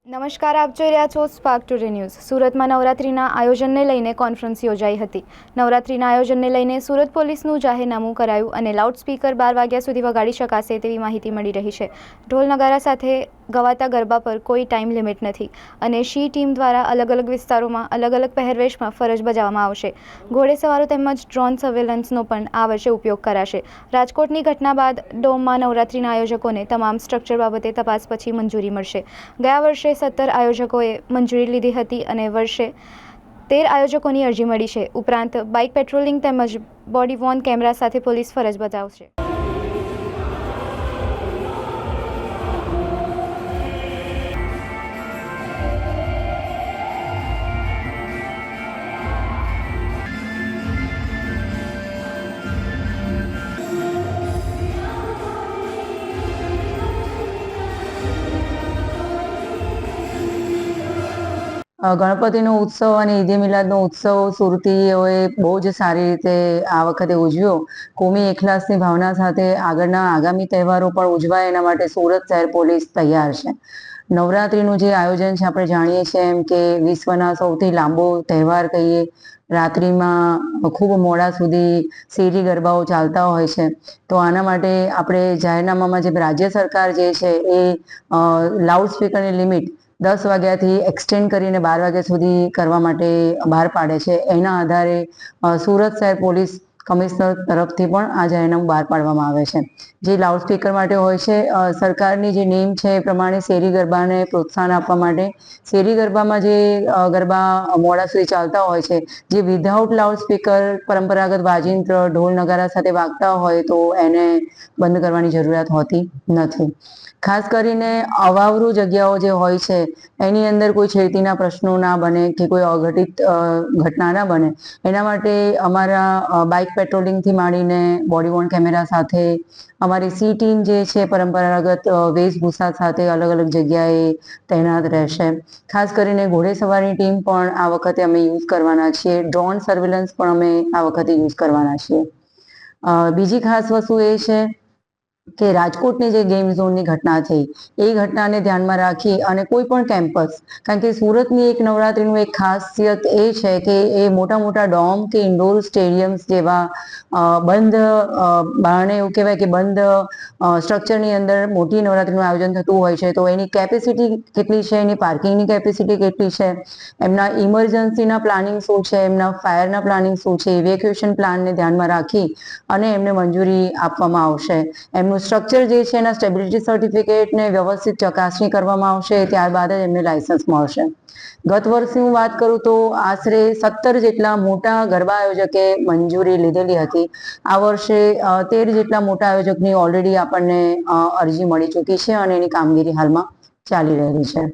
નમસ્કાર, આપ જોઈ રહ્યા છો સ્પાર્ક ટુડે ન્યૂઝ। સુરતમાં નવરાત્રિના આયોજનને લઈને કોન્ફરન્સ યોજાઈ હતી। નવરાત્રિના આયોજનને લઈને સુરત પોલીસનું જાહેરનામું કરાયું અને લાઉડસ્પીકર 12 વાગ્યા સુધી વગાડી શકાશે તેવી માહિતી મળી રહી છે। ઢોલ નગારા સાથે ગવાતા ગરબા પર કોઈ ટાઈમ લિમિટ નથી અને શી ટીમ દ્વારા અલગ અલગ વિસ્તારોમાં અલગ અલગ પહેરવેશમાં ફરજ બજાવવામાં આવશે। ઘોડેસવારો તેમજ ડ્રોન સર્વેલન્સનો પણ આ વર્ષે ઉપયોગ કરાશે। રાજકોટની ઘટના બાદ ડોમમાં નવરાત્રિના આયોજકોને તમામ સ્ટ્રક્ચર બાબતે તપાસ પછી મંજૂરી મળશે। ગયા વર્ષે 17 આયોજકોએ મંજૂરી લીધી હતી અને વર્ષે 13 આયોજકોની અરજી મળી છે। ઉપરાંત બાઇક પેટ્રોલિંગ તેમજ બોડી વોર્ન કેમેરા સાથે પોલીસ ફરજ બજાવશે। ગણપતિનો ઉત્સવ અને ઈદે મિલાદનો ઉત્સવ સુરતીઓએ બહુ જ સારી રીતે આ વખતે ઉજવ્યો। કોમી એકલાસની ભાવના સાથે આગળના આગામી તહેવારો પણ ઉજવાય એના માટે સુરત શહેર પોલીસ તૈયાર છે। નવરાત્રિનું જે આયોજન છે આપણે જાણીએ છીએ એમ કે વિશ્વના સૌથી લાંબો તહેવાર કહીએ। રાત્રિમાં ખૂબ મોડા સુધી શેરી ગરબાઓ ચાલતા હોય છે। તો આના માટે આપણે જાહેરનામામાં જે રાજ્ય સરકાર જે છે એ લાઉડ સ્પીકરની લિમિટ 10 વાગ્યાથી એક્સટેન્ડ કરીને 12 વાગ્યા સુધી કરવા માટે બહાર પાડે છે। એના આધારે સુરત શહેર પોલીસ કમિશનર તરફથી પણ આ જાહેરનામું બહાર પાડવામાં આવે છે। જે લાઉડ સ્પીકર માટે હોય છે, સરકારની જે નેમ છે એ પ્રમાણે શેરી ગરબાને પ્રોત્સાહન આપવા માટે શેરી ગરબામાં જે ગરબા મોડા સુધી ચાલતા હોય છે, જે વિધાઉટ લાઉડ સ્પીકર પરંપરાગત વાજિંત્ર ઢોલ નગારા સાથે વાગતા હોય તો એને બંધ કરવાની જરૂરિયાત હોતી નથી। ખાસ કરીને અવાવરૂ જગ્યાઓ જે હોય છે એની અંદર કોઈ છેડતીના પ્રશ્નો ના બને કે કોઈ અઘટિત ઘટના ના બને એના માટે અમારા બાઇક પેટ્રોલિંગથી માંડીને બોડી વોર્ન કેમેરા સાથે અમારી સી ટીમ જે છે પરંપરાગત વેશભૂષા સાથે અલગ અલગ જગ્યાએ તૈનાત રહેશે। ખાસ કરીને ઘોડેસવારની ટીમ પણ આ વખતે અમે યુઝ કરવાના છીએ। ડ્રોન સર્વેલન્સ પણ અમે આ વખતે યુઝ કરવાના છીએ। બીજી ખાસ વસ્તુ એ છે કે રાજકોટની જે ગેમ ઝોનની ઘટના થઈ એ ઘટનાને ધ્યાનમાં રાખી અને કોઈ પણ કેમ્પસ, કારણ કે સુરતની એક નવરાત્રિનું એક ખાસિયત એ છે કે એ મોટા મોટા ડોમ કે ઇન્ડોર સ્ટેડિયમ્સ જેવા બંધ બારણે એવું કહેવાય કે બંધ સ્ટ્રક્ચરની અંદર મોટી નવરાત્રિનું આયોજન થતું હોય છે। તો એની કેપેસિટી કેટલી છે, એની પાર્કિંગની કેપેસિટી કેટલી છે, એમના ઇમરજન્સીના પ્લાનિંગ શું છે, એમના ફાયરના પ્લાનિંગ શું છે, ઇવેક્યુએશન પ્લાનને ધ્યાનમાં રાખી અને એમને મંજૂરી આપવામાં આવશે। એમનું સ્ટ્રક્ચર જે છે એના સ્ટેબિલિટી સર્ટિફિકેટને વ્યવસ્થિત ચકાસણી કરવામાં આવશે, ત્યારબાદ જ એમને લાયસન્સ મળશે। ગત વર્ષની હું વાત કરું તો આશરે 17 જેટલા મોટા ગરબા આયોજકે મંજૂરી લીધેલી હતી। આ વર્ષે 13 જેટલા મોટા આયોજકની ઓલરેડી આપણને અરજી મળી ચૂકી છે અને એની કામગીરી હાલમાં ચાલી રહેલી છે।